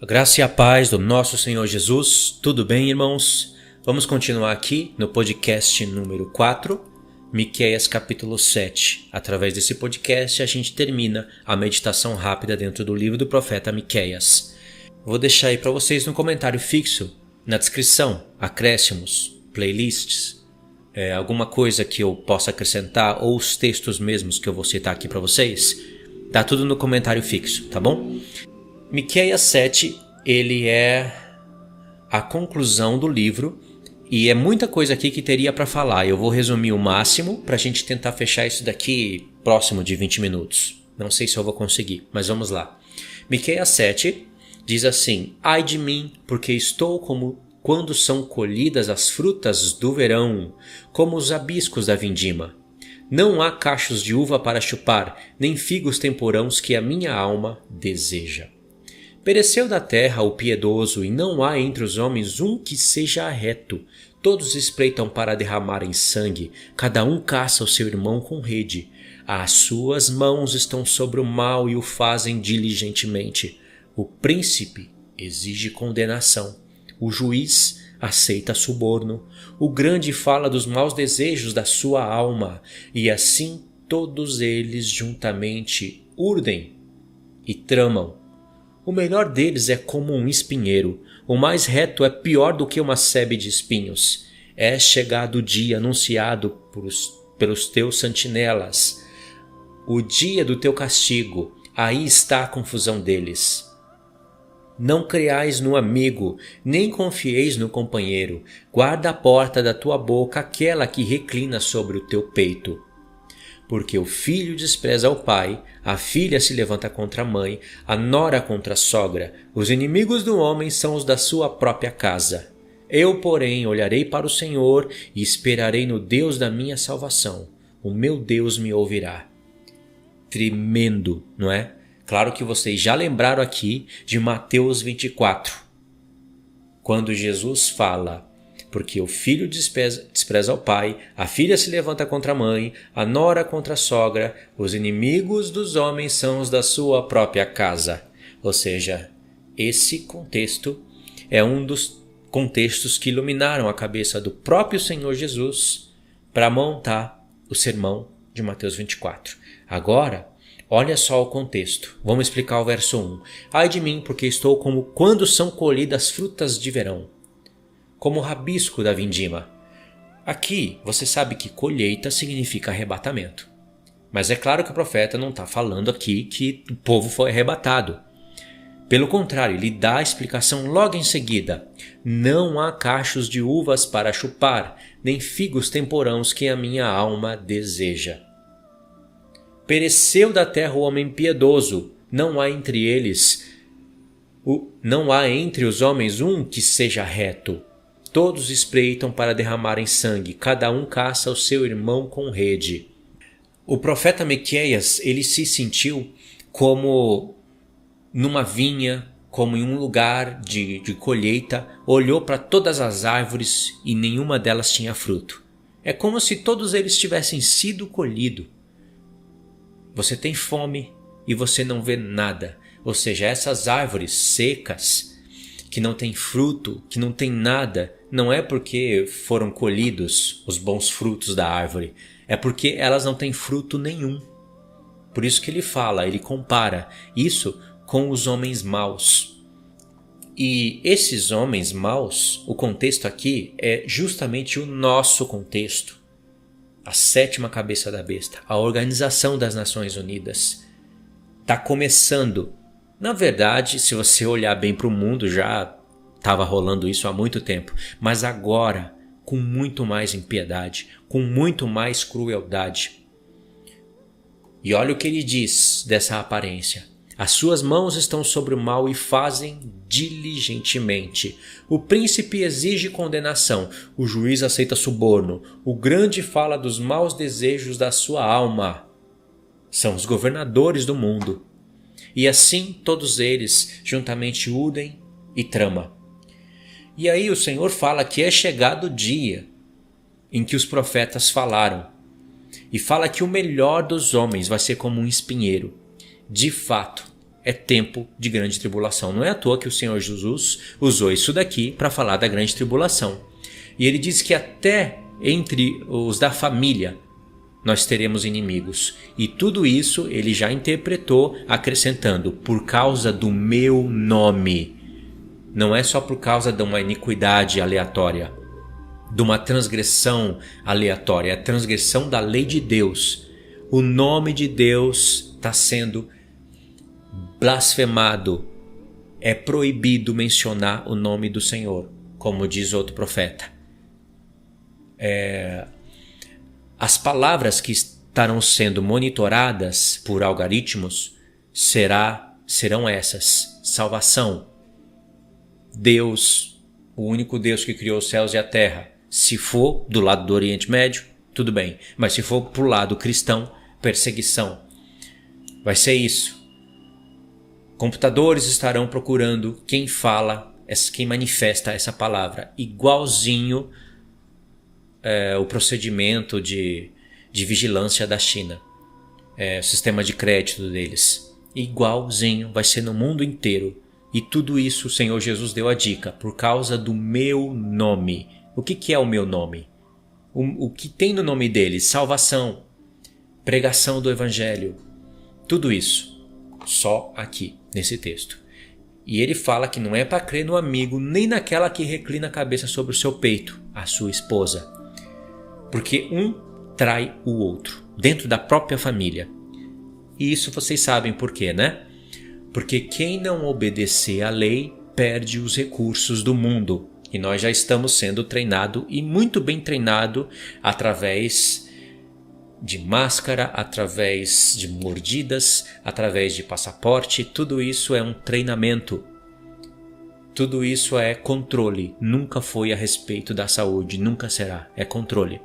A graça e a paz do nosso Senhor Jesus. Tudo bem, irmãos? Vamos continuar aqui no podcast número 4, Miqueias capítulo 7. Através desse podcast a gente termina a meditação rápida dentro do livro do profeta Miqueias. Vou deixar aí para vocês no comentário fixo, na descrição, acréscimos, playlists, alguma coisa que eu possa acrescentar ou os textos mesmos que eu vou citar aqui para vocês. Tá tudo no comentário fixo, tá bom? Miqueias 7, ele é a conclusão do livro e é muita coisa aqui que teria para falar. Eu vou resumir o máximo para a gente tentar fechar isso daqui próximo de 20 minutos. Não sei se eu vou conseguir, mas vamos lá. Miqueias 7 diz assim: Ai de mim, porque estou como quando são colhidas as frutas do verão, como os abiscos da vindima. Não há cachos de uva para chupar, nem figos temporãos que a minha alma deseja. Pereceu da terra o piedoso, e não há entre os homens um que seja reto. Todos espreitam para derramarem sangue, cada um caça o seu irmão com rede. As suas mãos estão sobre o mal e o fazem diligentemente. O príncipe exige condenação, o juiz aceita suborno, o grande fala dos maus desejos da sua alma, e assim todos eles juntamente urdem e tramam. O melhor deles é como um espinheiro, o mais reto é pior do que uma sebe de espinhos. É chegado o dia anunciado pelos teus sentinelas, o dia do teu castigo, aí está a confusão deles. Não creais no amigo, nem confieis no companheiro, guarda a porta da tua boca aquela que reclina sobre o teu peito. Porque o filho despreza o pai, a filha se levanta contra a mãe, a nora contra a sogra. Os inimigos do homem são os da sua própria casa. Eu, porém, olharei para o Senhor e esperarei no Deus da minha salvação. O meu Deus me ouvirá. Tremendo, não é? Claro que vocês já lembraram aqui de Mateus 24, quando Jesus fala: porque o filho despreza o pai, a filha se levanta contra a mãe, a nora contra a sogra, os inimigos dos homens são os da sua própria casa. Ou seja, esse contexto é um dos contextos que iluminaram a cabeça do próprio Senhor Jesus para montar o sermão de Mateus 24. Agora, olha só o contexto. Vamos explicar o verso 1. Ai de mim, porque estou como quando são colhidas frutas de verão, como o rabisco da vindima. Aqui você sabe que colheita significa arrebatamento. Mas é claro que o profeta não está falando aqui que o povo foi arrebatado. Pelo contrário, ele dá a explicação logo em seguida. Não há cachos de uvas para chupar, nem figos temporãos que a minha alma deseja. Pereceu da terra o homem piedoso, não há entre os homens um que seja reto. Todos espreitam para derramarem sangue, cada um caça o seu irmão com rede. O profeta Miqueias, ele se sentiu como numa vinha, como em um lugar de colheita, olhou para todas as árvores e nenhuma delas tinha fruto. É como se todos eles tivessem sido colhidos. Você tem fome e você não vê nada. Ou seja, essas árvores secas, que não tem fruto, que não tem nada, não é porque foram colhidos os bons frutos da árvore, é porque elas não têm fruto nenhum. Por isso que ele fala, ele compara isso com os homens maus. E esses homens maus, o contexto aqui é justamente o nosso contexto. A sétima cabeça da besta, a Organização das Nações Unidas, está começando. Na verdade, se você olhar bem para o mundo, já estava rolando isso há muito tempo. Mas agora, com muito mais impiedade, com muito mais crueldade. E olha o que ele diz dessa aparência. As suas mãos estão sobre o mal e fazem diligentemente. O príncipe exige condenação, o juiz aceita suborno, o grande fala dos maus desejos da sua alma. São os governadores do mundo. E assim todos eles juntamente urdem e tramam. E aí o Senhor fala que é chegado o dia em que os profetas falaram. E fala que o melhor dos homens vai ser como um espinheiro. De fato, é tempo de grande tribulação. Não é à toa que o Senhor Jesus usou isso daqui para falar da grande tribulação. E ele diz que até entre os da família nós teremos inimigos. E tudo isso ele já interpretou acrescentando: por causa do meu nome. Não é só por causa de uma iniquidade aleatória, de uma transgressão aleatória, é a transgressão da lei de Deus. O nome de Deus está sendo blasfemado. É proibido mencionar o nome do Senhor, como diz outro profeta. As palavras que estarão sendo monitoradas por algoritmos serão essas: salvação, Deus, o único Deus que criou os céus e a terra. Se for do lado do Oriente Médio, tudo bem, mas se for pro lado cristão, perseguição. Vai ser isso. Computadores estarão procurando quem fala, quem manifesta essa palavra, igualzinho o procedimento de vigilância da China, o sistema de crédito deles, igualzinho, vai ser no mundo inteiro. E tudo isso o Senhor Jesus deu a dica: por causa do meu nome. O que é o meu nome? O que tem no nome dele? Salvação, pregação do Evangelho, tudo isso só aqui nesse texto. E ele fala que não é para crer no amigo nem naquela que reclina a cabeça sobre o seu peito, a sua esposa, porque um trai o outro dentro da própria família. E isso vocês sabem por quê, né? Porque quem não obedecer à lei perde os recursos do mundo. E nós já estamos sendo treinados, e muito bem treinados, através de máscara, através de mordidas, através de passaporte. Tudo isso é um treinamento. Tudo isso é controle. Nunca foi a respeito da saúde, nunca será. É controle.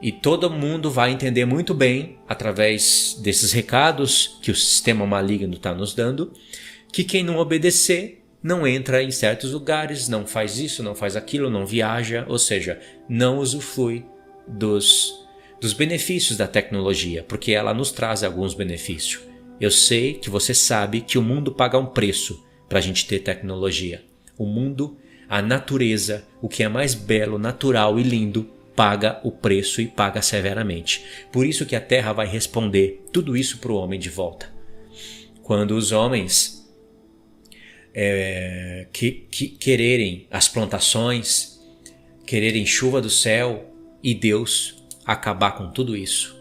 E todo mundo vai entender muito bem, através desses recados que o sistema maligno está nos dando, que quem não obedecer não entra em certos lugares, não faz isso, não faz aquilo, não viaja, ou seja, não usufrui dos benefícios da tecnologia, porque ela nos traz alguns benefícios. Eu sei que você sabe que o mundo paga um preço para a gente ter tecnologia. O mundo, a natureza, o que é mais belo, natural e lindo, paga o preço e paga severamente. Por isso que a terra vai responder tudo isso para o homem de volta. Quando os homens quererem as plantações, quererem chuva do céu e Deus acabar com tudo isso,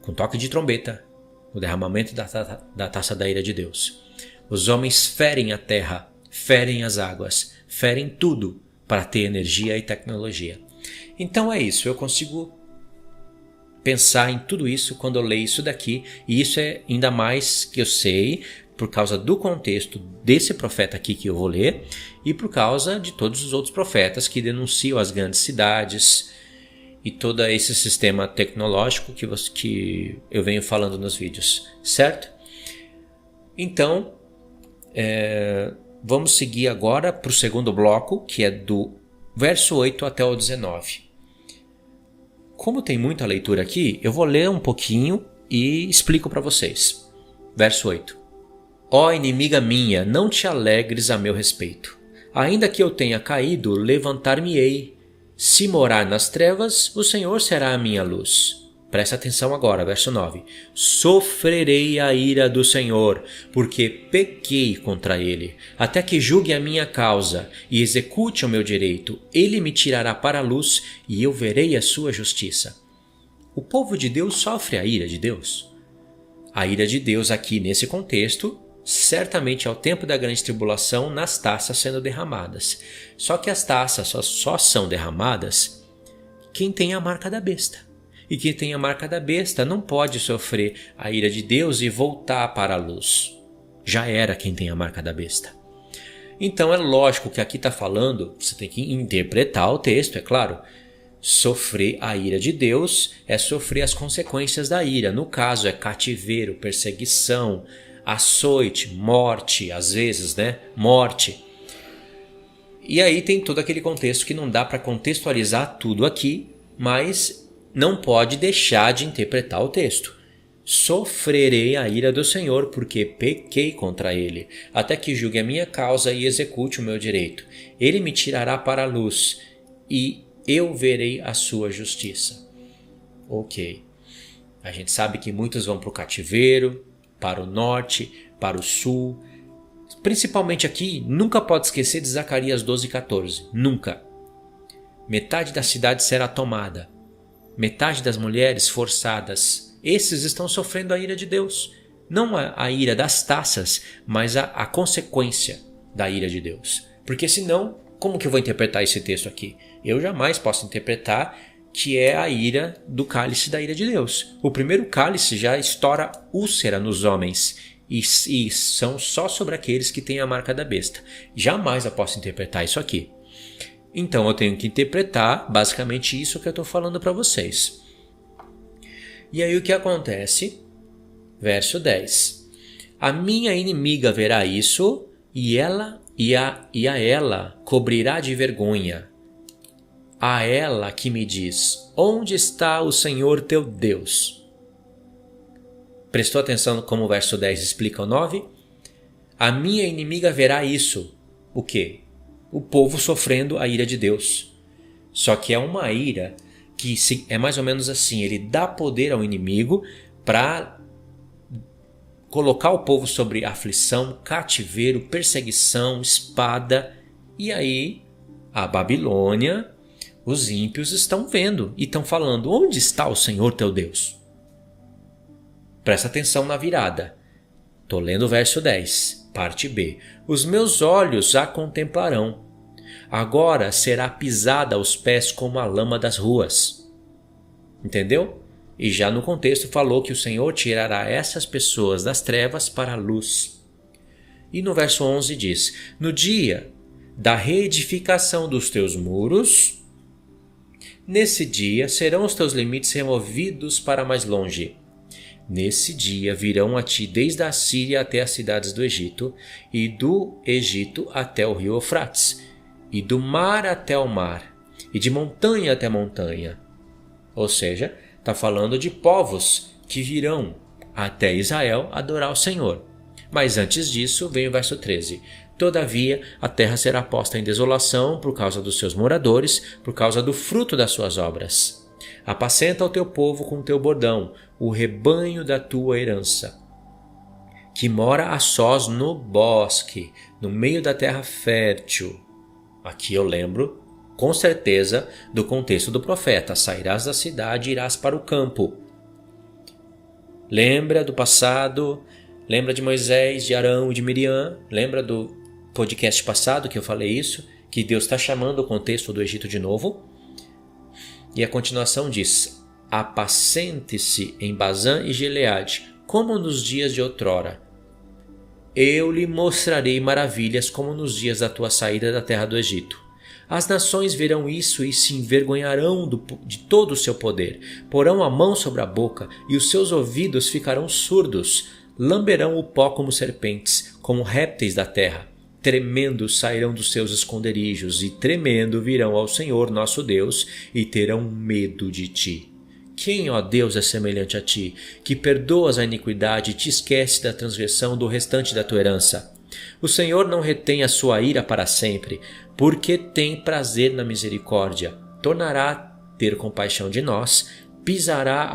com toque de trombeta, o derramamento da taça da ira de Deus. Os homens ferem a terra, ferem as águas, ferem tudo para ter energia e tecnologia. Então é isso, eu consigo pensar em tudo isso quando eu leio isso daqui, e isso é ainda mais que eu sei por causa do contexto desse profeta aqui que eu vou ler, e por causa de todos os outros profetas que denunciam as grandes cidades e todo esse sistema tecnológico que eu venho falando nos vídeos, certo? Então, vamos seguir agora para o segundo bloco, que é do verso 8 até o 19. Como tem muita leitura aqui, eu vou ler um pouquinho e explico para vocês. Verso 8. Ó inimiga minha, não te alegres a meu respeito. Ainda que eu tenha caído, levantar-me-ei. Se morar nas trevas, o Senhor será a minha luz. Presta atenção agora, verso 9. Sofrerei a ira do Senhor, porque pequei contra ele, até que julgue a minha causa e execute o meu direito. Ele me tirará para a luz e eu verei a sua justiça. O povo de Deus sofre a ira de Deus. A ira de Deus aqui nesse contexto, certamente é o tempo da grande tribulação nas taças sendo derramadas. Só que as taças só são derramadas quem tem a marca da besta. E quem tem a marca da besta não pode sofrer a ira de Deus e voltar para a luz. Já era quem tem a marca da besta. Então é lógico que aqui está falando, você tem que interpretar o texto, é claro. Sofrer a ira de Deus é sofrer as consequências da ira. No caso é cativeiro, perseguição, açoite, morte, às vezes, né? Morte. E aí tem todo aquele contexto que não dá para contextualizar tudo aqui, mas não pode deixar de interpretar o texto. sofrerei a ira do Senhor, porque pequei contra ele, até que julgue a minha causa e execute o meu direito. Ele me tirará para a luz, e eu verei a sua justiça. Ok. A gente sabe que muitos vão para o cativeiro, para o norte, para o sul. Principalmente aqui, nunca pode esquecer de Zacarias 12:14. Nunca. Metade da cidade será tomada. Metade das mulheres forçadas. Esses estão sofrendo a ira de Deus. Não a ira das taças, mas a consequência da ira de Deus. Porque senão, como que eu vou interpretar esse texto aqui? Eu jamais posso interpretar que é a ira do cálice da ira de Deus. O primeiro cálice já estoura úlcera nos homens e são só sobre aqueles que têm a marca da besta. Jamais eu posso interpretar isso aqui. Então eu tenho que interpretar basicamente isso que eu estou falando para vocês. E aí o que acontece? Verso 10. A minha inimiga verá isso e a ela cobrirá de vergonha. A ela que me diz: onde está o Senhor teu Deus? Prestou atenção como o verso 10 explica o 9? A minha inimiga verá isso. O quê? O povo sofrendo a ira de Deus. Só que é uma ira que é mais ou menos assim, ele dá poder ao inimigo para colocar o povo sobre aflição, cativeiro, perseguição, espada. E aí a Babilônia, os ímpios estão vendo e estão falando: onde está o Senhor teu Deus? Presta atenção na virada. Estou lendo o verso 10, parte B. Os meus olhos a contemplarão. Agora será pisada aos pés como a lama das ruas. Entendeu? E já no contexto falou que o Senhor tirará essas pessoas das trevas para a luz. E no verso 11 diz: no dia da reedificação dos teus muros, nesse dia serão os teus limites removidos para mais longe. Nesse dia virão a ti desde a Síria até as cidades do Egito, e do Egito até o rio Eufrates, e do mar até o mar, e de montanha até montanha. Ou seja, está falando de povos que virão até Israel adorar o Senhor. Mas antes disso vem o verso 13. Todavia a terra será posta em desolação por causa dos seus moradores, por causa do fruto das suas obras. Apacenta o teu povo com teu bordão, o rebanho da tua herança, que mora a sós no bosque, no meio da terra fértil. Aqui eu lembro, com certeza, do contexto do profeta: sairás da cidade e irás para o campo. Lembra do passado, lembra de Moisés, de Arão e de Miriam, lembra do podcast passado que eu falei isso, que Deus está chamando o contexto do Egito de novo. E a continuação diz: apacente-se em Bazã e Gileade, como nos dias de outrora. Eu lhe mostrarei maravilhas como nos dias da tua saída da terra do Egito. As nações verão isso e se envergonharão de todo o seu poder. Porão a mão sobre a boca e os seus ouvidos ficarão surdos. Lamberão o pó como serpentes, como répteis da terra. Tremendo sairão dos seus esconderijos e tremendo virão ao Senhor nosso Deus e terão medo de ti. Quem, ó Deus, é semelhante a ti, que perdoas a iniquidade e te esquece da transgressão do restante da tua herança? O Senhor não retém a sua ira para sempre, porque tem prazer na misericórdia. Tornará a ter compaixão de nós, pisará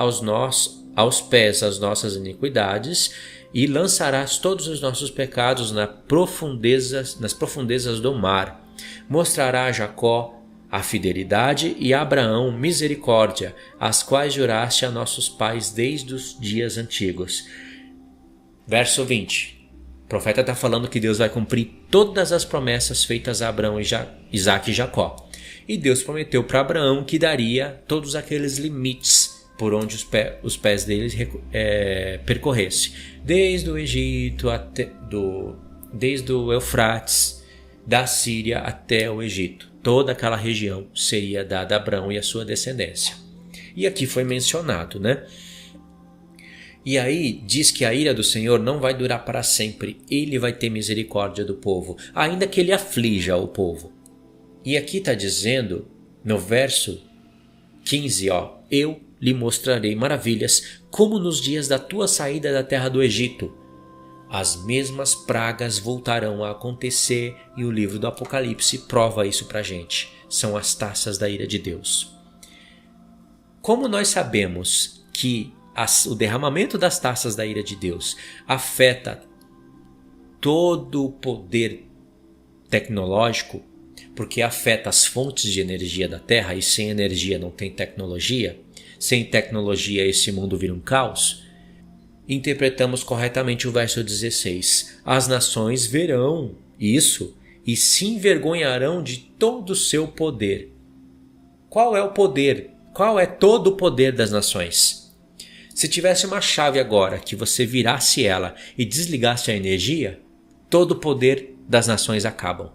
aos pés as nossas iniquidades e lançarás todos os nossos pecados nas profundezas do mar. Mostrará a Jacó a fidelidade e a Abraão misericórdia, as quais juraste a nossos pais desde os dias antigos. Verso 20. O profeta está falando que Deus vai cumprir todas as promessas feitas a Abraão, Isaque e Jacó. E Deus prometeu para Abraão que daria todos aqueles limites por onde os pés deles percorressem. Desde o Egito, desde o Eufrates, da Síria até o Egito. Toda aquela região seria dada a Abraão e a sua descendência. E aqui foi mencionado, né? E aí diz que a ira do Senhor não vai durar para sempre. Ele vai ter misericórdia do povo, ainda que ele aflija o povo. E aqui está dizendo, no verso 15, eu lhe mostrarei maravilhas, como nos dias da tua saída da terra do Egito. As mesmas pragas voltarão a acontecer e o livro do Apocalipse prova isso pra gente. São as taças da ira de Deus. Como nós sabemos que o derramamento das taças da ira de Deus afeta todo o poder tecnológico, porque afeta as fontes de energia da Terra, e sem energia não tem tecnologia, sem tecnologia esse mundo vira um caos, interpretamos corretamente o verso 16. As nações verão isso e se envergonharão de todo o seu poder. Qual é o poder? Qual é todo o poder das nações? Se tivesse uma chave agora que você virasse ela e desligasse a energia, todo o poder das nações acabam.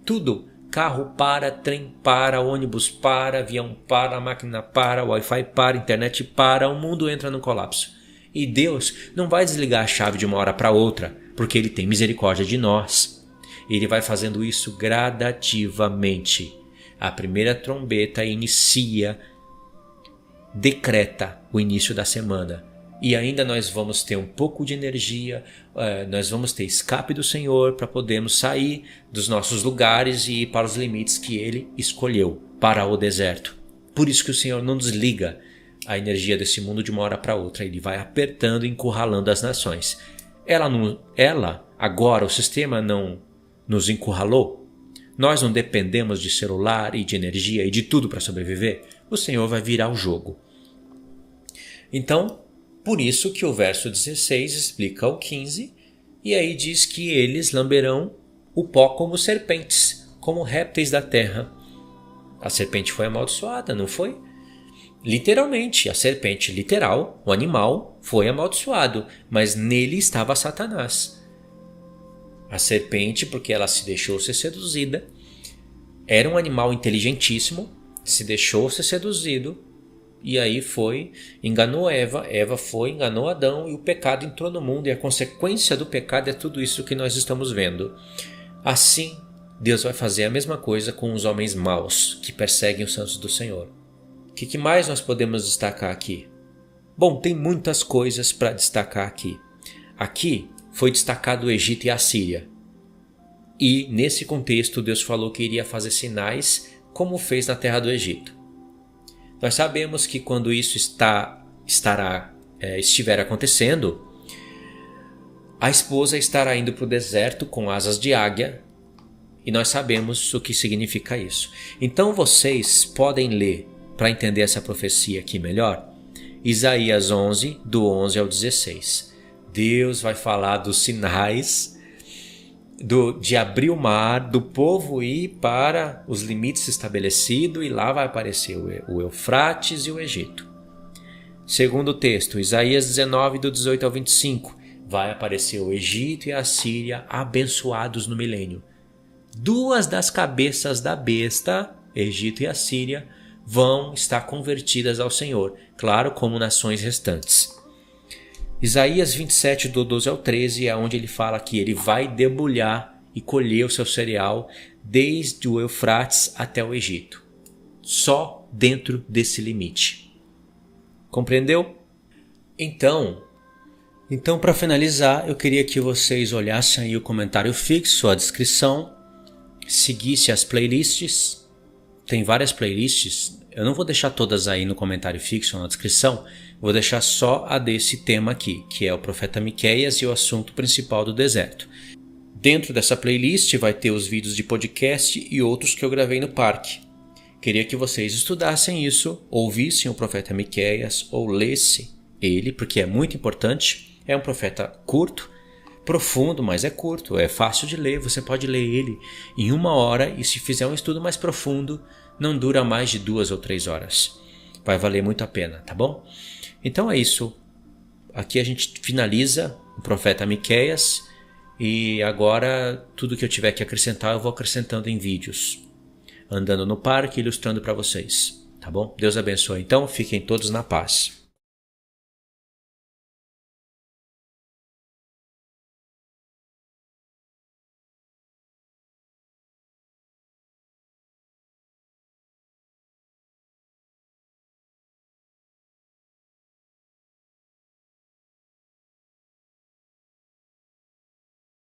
Tudo. Carro para, trem para, ônibus para, avião para, máquina para, Wi-Fi para, internet para, o mundo entra no colapso. E Deus não vai desligar a chave de uma hora para outra, porque Ele tem misericórdia de nós. Ele vai fazendo isso gradativamente. A primeira trombeta inicia, decreta o início da semana. E ainda nós vamos ter um pouco de energia, nós vamos ter escape do Senhor para podermos sair dos nossos lugares e ir para os limites que Ele escolheu, para o deserto. Por isso que o Senhor não desliga a energia desse mundo de uma hora para outra. Ele vai apertando e encurralando as nações. Agora, o sistema não nos encurralou? Nós não dependemos de celular e de energia e de tudo para sobreviver? O Senhor vai virar o jogo. Então, por isso que o verso 16 explica o 15, e aí diz que eles lamberão o pó como serpentes, como répteis da terra. A serpente foi amaldiçoada, não foi? Literalmente, a serpente literal, o animal, foi amaldiçoado, mas nele estava Satanás. A serpente, porque ela se deixou ser seduzida, era um animal inteligentíssimo, se deixou ser seduzido, e aí enganou Eva, Eva enganou Adão, e o pecado entrou no mundo, e a consequência do pecado é tudo isso que nós estamos vendo. Assim, Deus vai fazer a mesma coisa com os homens maus, que perseguem os santos do Senhor. O que mais nós podemos destacar aqui? Bom, tem muitas coisas para destacar aqui. Aqui foi destacado o Egito e a Síria. E, nesse contexto, Deus falou que iria fazer sinais, como fez na terra do Egito. Nós sabemos que quando isso estiver acontecendo, a esposa estará indo para o deserto com asas de águia, e nós sabemos o que significa isso. Então vocês podem ler, para entender essa profecia aqui melhor, Isaías 11, do 11 ao 16. Deus vai falar dos sinais de abrir o mar, do povo ir para os limites estabelecidos, e lá vai aparecer o Eufrates e o Egito. Segundo texto, Isaías 19, do 18 ao 25, vai aparecer o Egito e a Síria abençoados no milênio. Duas das cabeças da besta, Egito e a Síria, vão estar convertidas ao Senhor, claro, como nações restantes. Isaías 27, do 12 ao 13, é onde ele fala que ele vai debulhar e colher o seu cereal desde o Eufrates até o Egito. Só dentro desse limite. Compreendeu? Então, para finalizar, eu queria que vocês olhassem aí o comentário fixo, a descrição, seguissem as playlists. Tem várias playlists, eu não vou deixar todas aí no comentário fixo ou na descrição, vou deixar só a desse tema aqui, que é o profeta Miqueias e o assunto principal do deserto. Dentro dessa playlist vai ter os vídeos de podcast e outros que eu gravei no parque. Queria que vocês estudassem isso, ouvissem o profeta Miqueias ou lessem ele, porque é muito importante. É um profeta curto, profundo, mas é curto, é fácil de ler, você pode ler ele em 1 hora, e se fizer um estudo mais profundo, não dura mais de 2 ou 3 horas. Vai valer muito a pena, tá bom? Então é isso. Aqui a gente finaliza o profeta Miqueias, e agora tudo que eu tiver que acrescentar eu vou acrescentando em vídeos, andando no parque, ilustrando para vocês, tá bom? Deus abençoe. Então fiquem todos na paz.